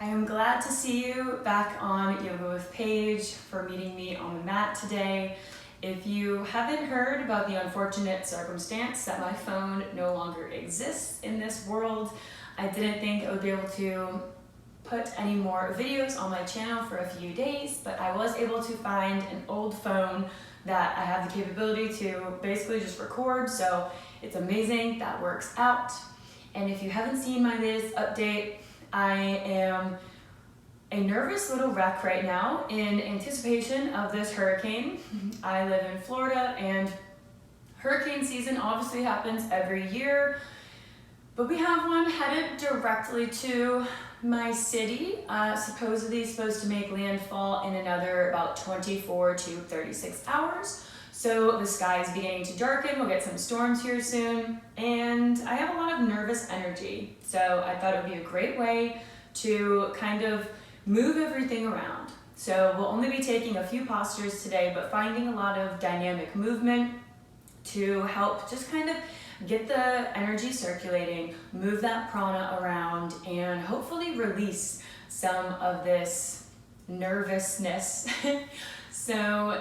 I am glad to see you back on Yoga with Paige for meeting me on the mat today. If you haven't heard about the unfortunate circumstance that my phone no longer exists in this world, I didn't think I would be able to put any more videos on my channel for a few days, but I was able to find an old phone that I have the capability to basically just record, so it's amazing that works out. And if you haven't seen my latest update, I am a nervous little wreck right now in anticipation of this hurricane. I live in Florida and hurricane season obviously happens every year, but we have one headed directly to my city, supposedly supposed to make landfall in another about 24 to 36 hours. So the sky is beginning to darken, we'll get some storms here soon, and I have a lot of nervous energy. So I thought it would be a great way to kind of move everything around. So we'll only be taking a few postures today, but finding a lot of dynamic movement to help just kind of get the energy circulating, move that prana around, and hopefully release some of this nervousness. So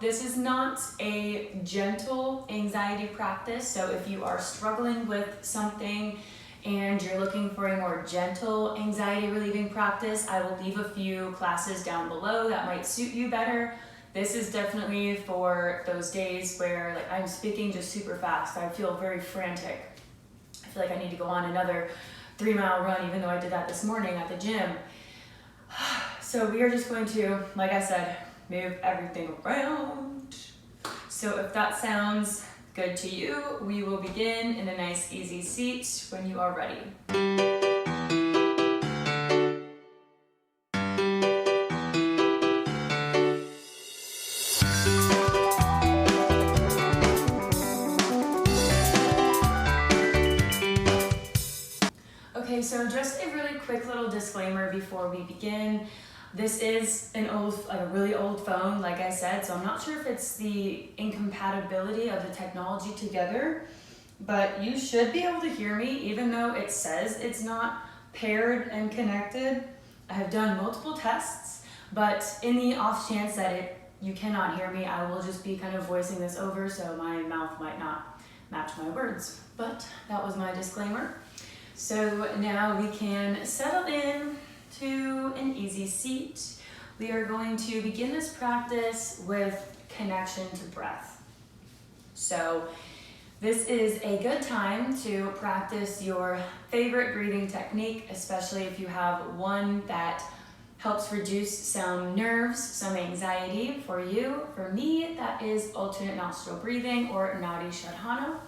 this is not a gentle anxiety practice, so if you are struggling with something and you're looking for a more gentle anxiety relieving practice, I will leave a few classes down below that might suit you better. This is definitely for those days where I'm speaking just super fast. I feel very frantic. I feel like I need to go on another 3-mile run, even though I did that this morning at the gym. So we are just going to, like I said, move everything around. So if that sounds good to you, we will begin in a nice easy seat when you are ready. Okay, so just a really quick little disclaimer before we begin. This is a really old phone, like I said, so I'm not sure if it's the incompatibility of the technology together, but you should be able to hear me even though it says it's not paired and connected. I have done multiple tests, but in the off chance that you cannot hear me, I will just be kind of voicing this over so my mouth might not match my words. But that was my disclaimer. So now we can settle in to an easy seat. We are going to begin this practice with connection to breath. So this is a good time to practice your favorite breathing technique, especially if you have one that helps reduce some nerves, some anxiety for you. For me, that is alternate nostril breathing or Nadi Shodhana.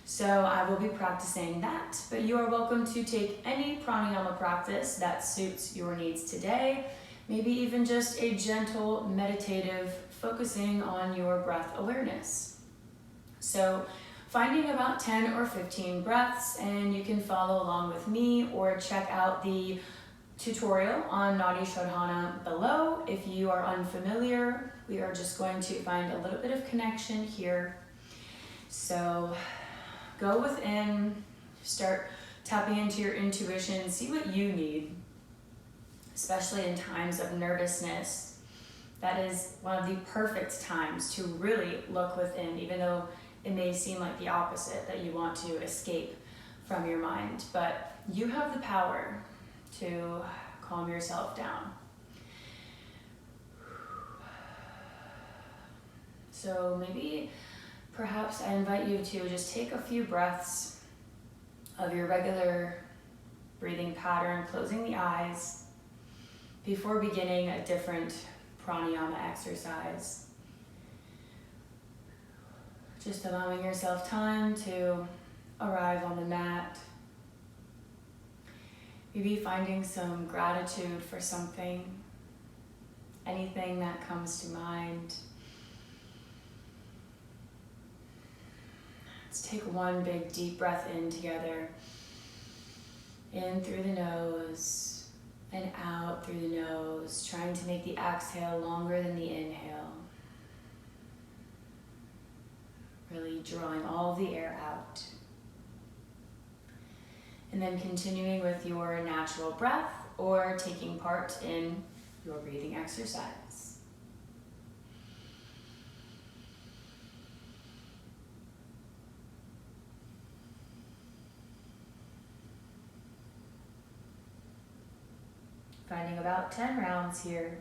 So I will be practicing that, but you are welcome to take any pranayama practice that suits your needs today, maybe even just a gentle meditative focusing on your breath awareness. So finding about 10 or 15 breaths, and you can follow along with me or check out the tutorial on Nadi Shodhana below. If you are unfamiliar, we are just going to find a little bit of connection here. So go within, start tapping into your intuition, see what you need, especially in times of nervousness. That is one of the perfect times to really look within, even though it may seem like the opposite, that you want to escape from your mind. But you have the power to calm yourself down. So perhaps I invite you to just take a few breaths of your regular breathing pattern, closing the eyes before beginning a different pranayama exercise. Just allowing yourself time to arrive on the mat. Maybe finding some gratitude for something, anything that comes to mind. Let's take one big deep breath in together. In through the nose and out through the nose, trying to make the exhale longer than the inhale. Really drawing all the air out. And then continuing with your natural breath, or taking part in your breathing exercise. Finding about 10 rounds here.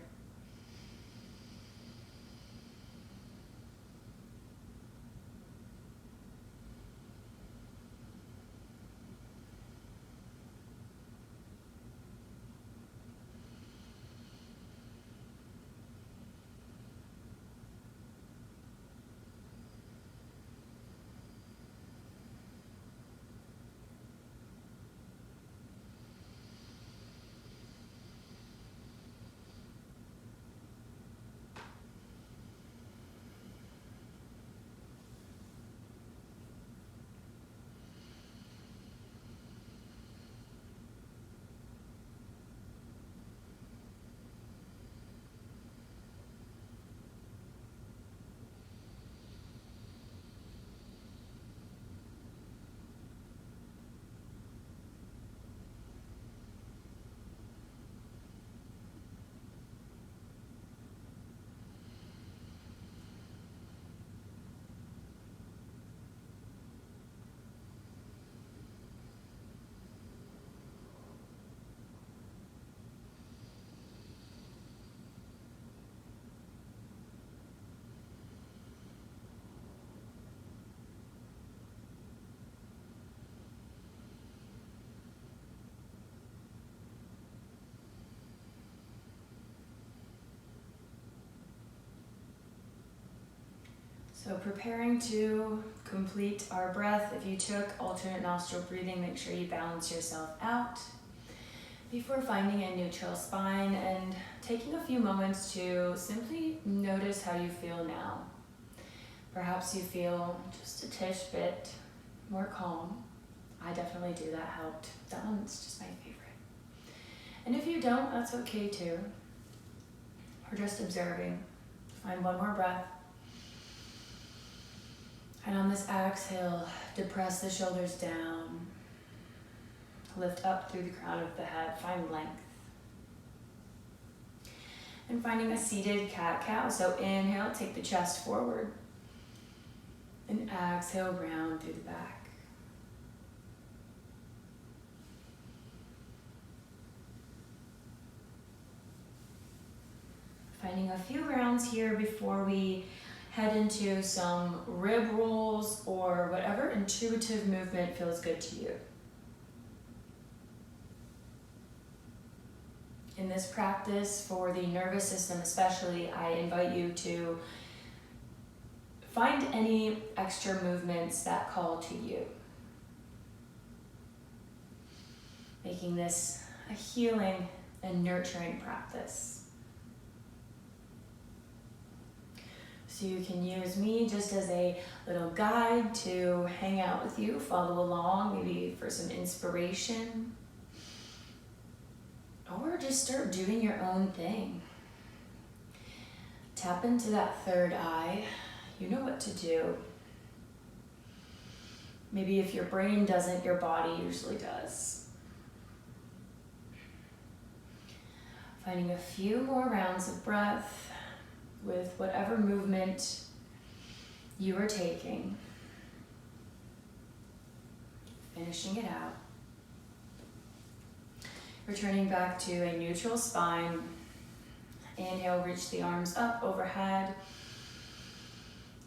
So preparing to complete our breath, if you took alternate nostril breathing, make sure you balance yourself out before finding a neutral spine and taking a few moments to simply notice how you feel now. Perhaps you feel just a tish bit more calm. I definitely do, that helped. That one's just my favorite. And if you don't, that's okay too. We're just observing. Find one more breath. And on this exhale, depress the shoulders down. Lift up through the crown of the head, find length. And finding a seated cat-cow. So inhale, take the chest forward. And exhale, round through the back. Finding a few rounds here before we head into some rib rolls or whatever intuitive movement feels good to you. In this practice, for the nervous system especially, I invite you to find any extra movements that call to you. Making this a healing and nurturing practice. So you can use me just as a little guide to hang out with you, follow along, maybe for some inspiration. Or just start doing your own thing. Tap into that third eye. You know what to do. Maybe if your brain doesn't, your body usually does. Finding a few more rounds of breath with whatever movement you are taking. Finishing it out. Returning back to a neutral spine. Inhale, reach the arms up overhead.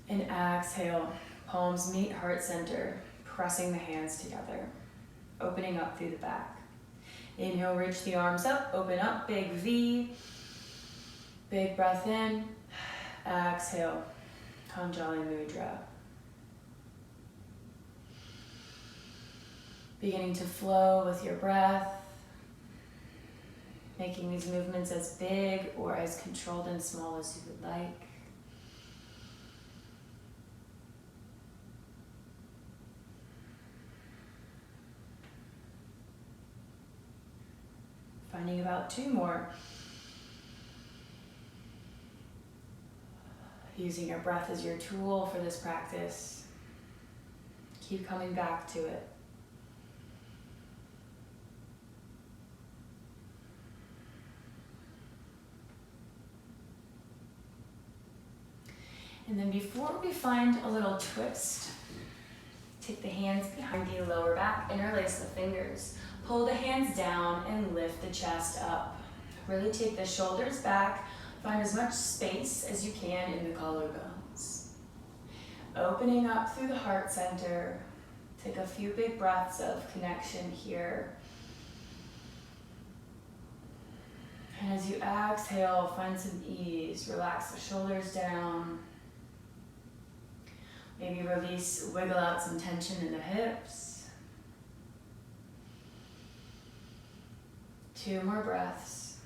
And exhale, palms meet heart center, pressing the hands together, opening up through the back. Inhale, reach the arms up, open up, big V. Big breath in. Exhale, Anjali Mudra. Beginning to flow with your breath. Making these movements as big or as controlled and small as you would like. Finding about 2 more. Using your breath as your tool for this practice. Keep coming back to it. And then before we find a little twist, take the hands behind the lower back, interlace the fingers. Pull the hands down and lift the chest up. Really take the shoulders back. Find as much space as you can in the collarbones. Opening up through the heart center. Take a few big breaths of connection here. And as you exhale, find some ease. Relax the shoulders down. Maybe release, wiggle out some tension in the hips. 2 more breaths.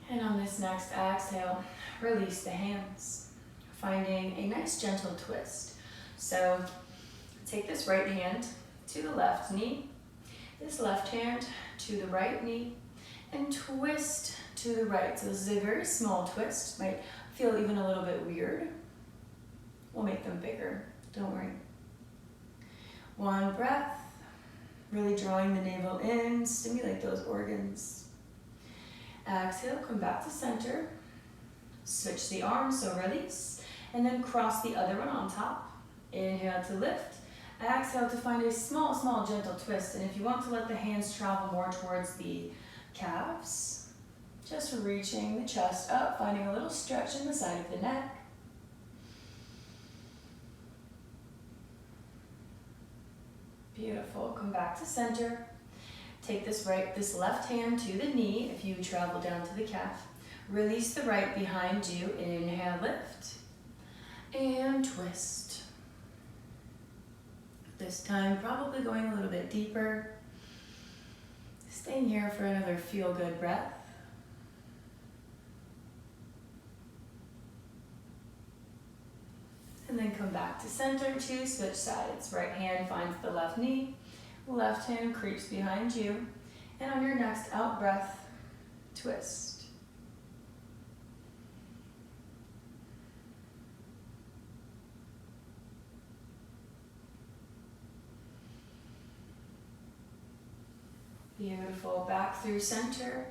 And on this next exhale, release the hands, finding a nice gentle twist. So take this right hand to the left knee, this left hand to the right knee, and twist to the right. So this is a very small twist. Might feel even a little bit weird. We'll make them bigger, don't worry. 1 breath, really drawing the navel in, stimulate those organs. Exhale, come back to center. Switch the arms, so release, and then cross the other one on top. Inhale to lift. Exhale to find a small, gentle twist. And if you want to let the hands travel more towards the calves, just reaching the chest up, finding a little stretch in the side of the neck. Beautiful. Come back to center. Take this left hand to the knee if you travel down to the calf. Release the right behind you. Inhale, lift, and twist. This time, probably going a little bit deeper. Staying here for another feel-good breath. And then come back to center to switch sides. Right hand finds the left knee. Left hand creeps behind you. And on your next out breath, twist. Beautiful. Back through center.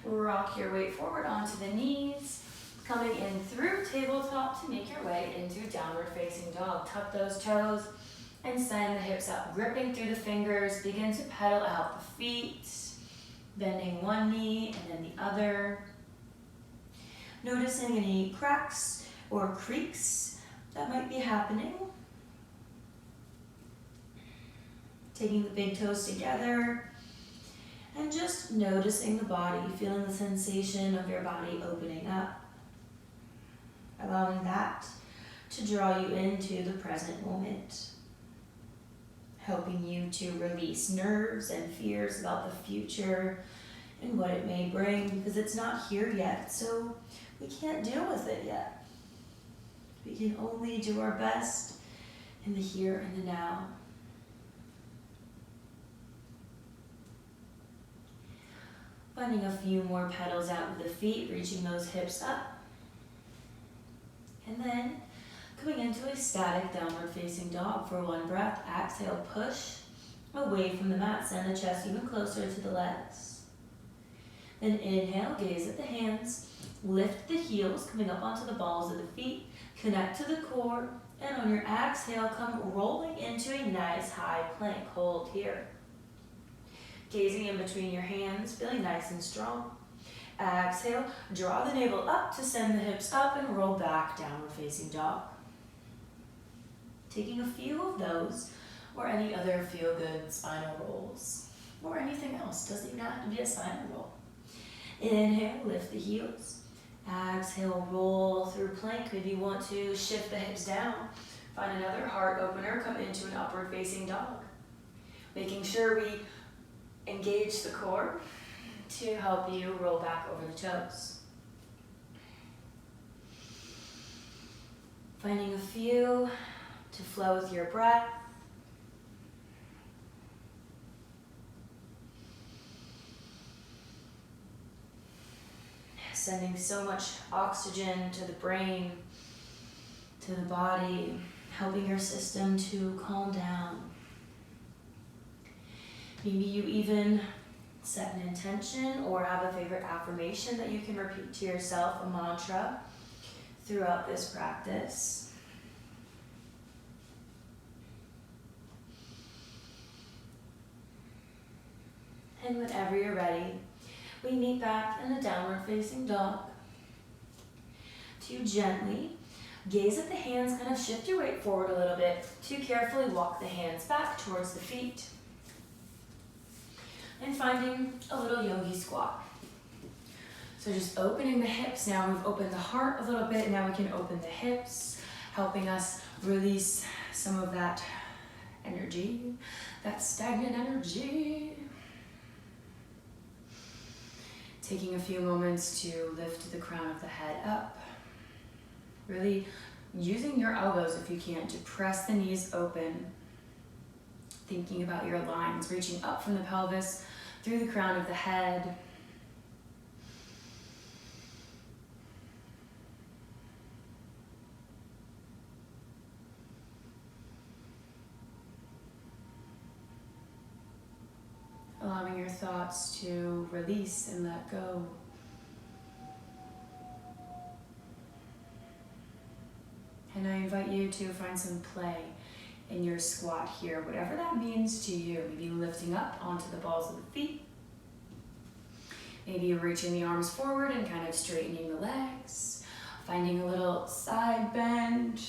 Rock your weight forward onto the knees. Coming in through tabletop to make your way into downward facing dog. Tuck those toes and send the hips up. Gripping through the fingers. Begin to pedal out the feet. Bending one knee and then the other. Noticing any cracks or creaks that might be happening. Taking the big toes together. And just noticing the body, feeling the sensation of your body opening up. Allowing that to draw you into the present moment. Helping you to release nerves and fears about the future and what it may bring, because it's not here yet, so we can't deal with it yet. We can only do our best in the here and the now. Finding a few more pedals out of the feet, reaching those hips up. And then coming into a static downward facing dog for 1 breath. Exhale, push away from the mat. Send the chest even closer to the legs. Then inhale, gaze at the hands. Lift the heels, coming up onto the balls of the feet. Connect to the core. And on your exhale, come rolling into a nice high plank. Hold here. Gazing in between your hands, feeling nice and strong. Exhale, draw the navel up to send the hips up and roll back, downward facing dog. Taking a few of those, or any other feel-good spinal rolls, or anything else. Doesn't even have to be a spinal roll. Inhale, lift the heels. Exhale, roll through plank. Maybe you want to shift the hips down. Find another heart opener, come into an upward facing dog. Making sure we engage the core to help you roll back over the toes. Finding a few to flow with your breath. Sending so much oxygen to the brain, to the body, helping your system to calm down. Maybe you even Set an intention or have a favorite affirmation that you can repeat to yourself, a mantra, throughout this practice. And whenever you're ready, we meet back in a downward facing dog. To gently gaze at the hands, kind of shift your weight forward a little bit to carefully walk the hands back towards the feet. And finding a little yogi squat. So just opening the hips. Now we've opened the heart a little bit. Now we can open the hips, helping us release some of that energy, that stagnant energy. Taking a few moments to lift the crown of the head up. Really using your elbows, if you can, to press the knees open. Thinking about your lines, reaching up from the pelvis, through the crown of the head. Allowing your thoughts to release and let go. And I invite you to find some play in your squat here, whatever that means to you. Maybe lifting up onto the balls of the feet. Maybe reaching the arms forward and kind of straightening the legs. Finding a little side bend.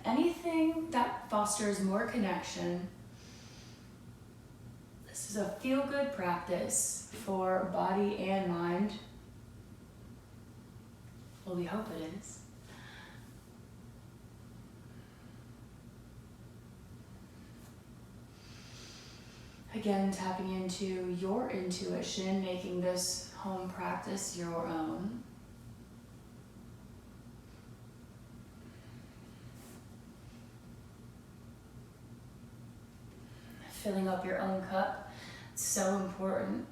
Anything that fosters more connection. This is a feel-good practice for body and mind. Well, we hope it is. Again, tapping into your intuition, making this home practice your own. Filling up your own cup, it's so important.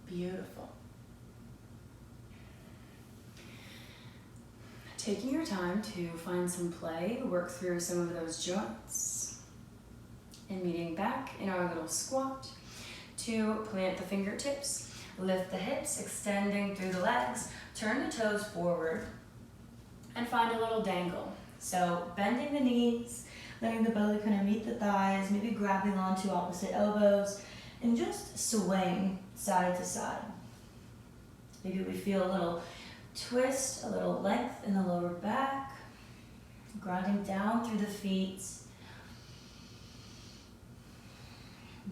Beautiful. Taking your time to find some play, work through some of those joints. And meeting back in our little squat to plant the fingertips, lift the hips, extending through the legs, turn the toes forward, and find a little dangle. So bending the knees, letting the belly kind of meet the thighs, maybe grabbing onto opposite elbows, and just swaying side to side. Maybe we feel a little twist, a little length in the lower back, grounding down through the feet,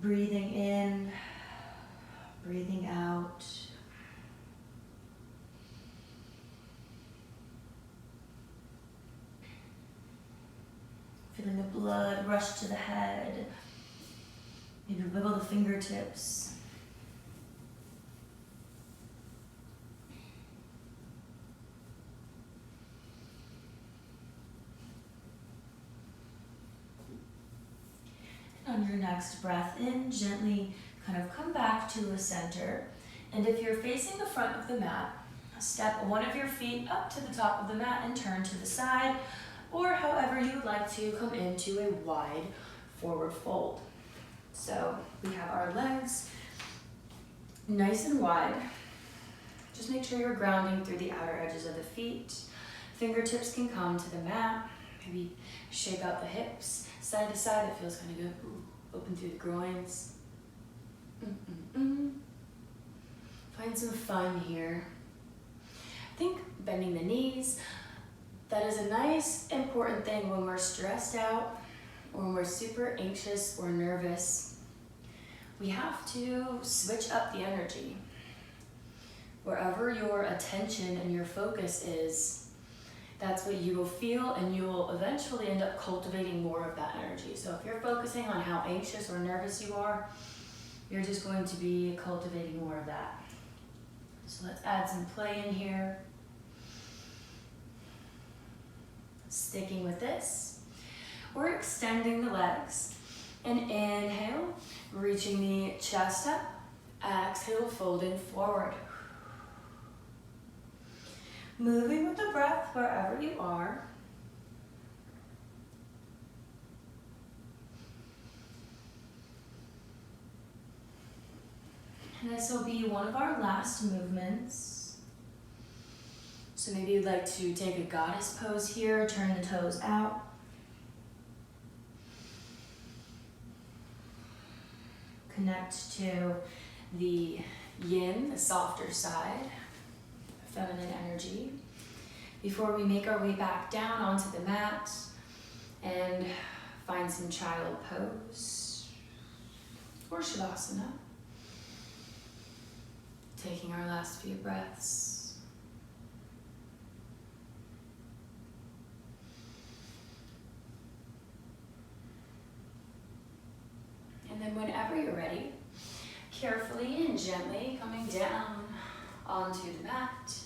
breathing in, breathing out. Feeling the blood rush to the head. Maybe wiggle the fingertips. And on your next breath in, gently kind of come back to the center. And if you're facing the front of the mat, step one of your feet up to the top of the mat and turn to the side, or however you would like to come into a wide forward fold. So we have our legs nice and wide. Just make sure you're grounding through the outer edges of the feet. Fingertips can come to the mat. Maybe shake out the hips side to side. It feels kind of good. Ooh, open through the groins. Find some fun here. I think bending the knees, that is a nice, important thing when we're stressed out, or when we're super anxious or nervous. We have to switch up the energy. Wherever your attention and your focus is, that's what you will feel, and you will eventually end up cultivating more of that energy. So if you're focusing on how anxious or nervous you are, you're just going to be cultivating more of that. So let's add some play in here. Sticking with this, we're extending the legs And inhale, reaching the chest up. Exhale, folding forward. Moving with the breath wherever you are. And this will be one of our last movements. So maybe you'd like to take a goddess pose here, turn the toes out. Connect to the yin, the softer side, the feminine energy. Before we make our way back down onto the mat and find some child pose or shavasana. Taking our last few breaths. And then whenever you're ready, carefully and gently coming down onto the mat,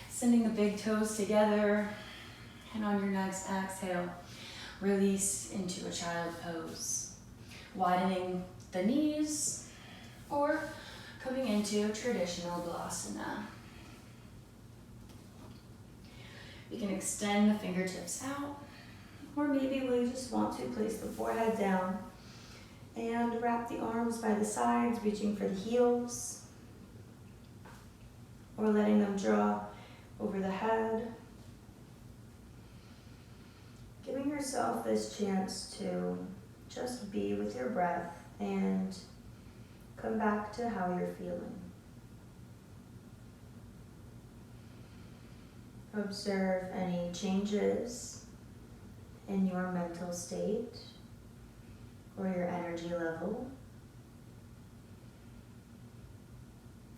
sending the big toes together, and on your next exhale, release into a child pose, widening the knees or coming into traditional balasana. You can extend the fingertips out, or maybe we just want to place the forehead down and wrap the arms by the sides, reaching for the heels, or letting them draw over the head. Giving yourself this chance to just be with your breath and come back to how you're feeling. Observe any changes in your mental state or your energy level.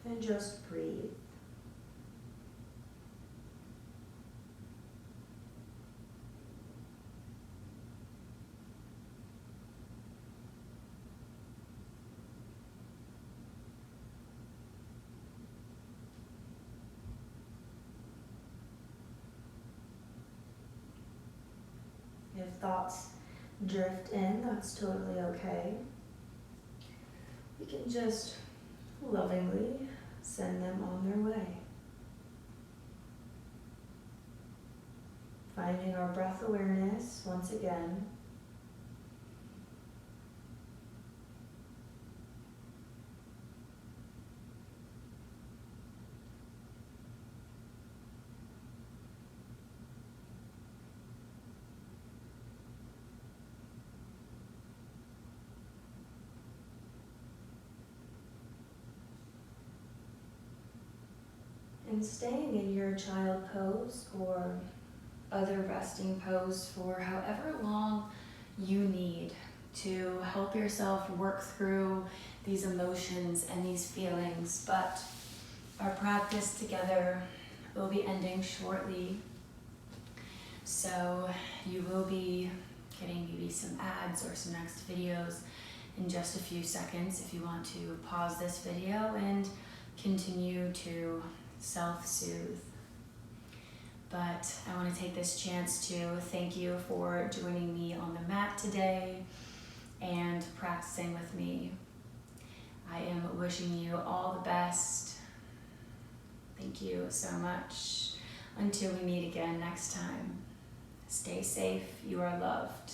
And just breathe. If thoughts drift in, that's totally okay. We can just lovingly send them on their way. Finding our breath awareness once again. And staying in your child pose or other resting pose for however long you need to help yourself work through these emotions and these feelings. But our practice together will be ending shortly. So you will be getting maybe some ads or some next videos in just a few seconds if you want to pause this video and continue to self-soothe. But I want to take this chance to thank you for joining me on the mat today and practicing with me. I am wishing you all the best. Thank you so much. Until we meet again next time, stay safe, you are loved.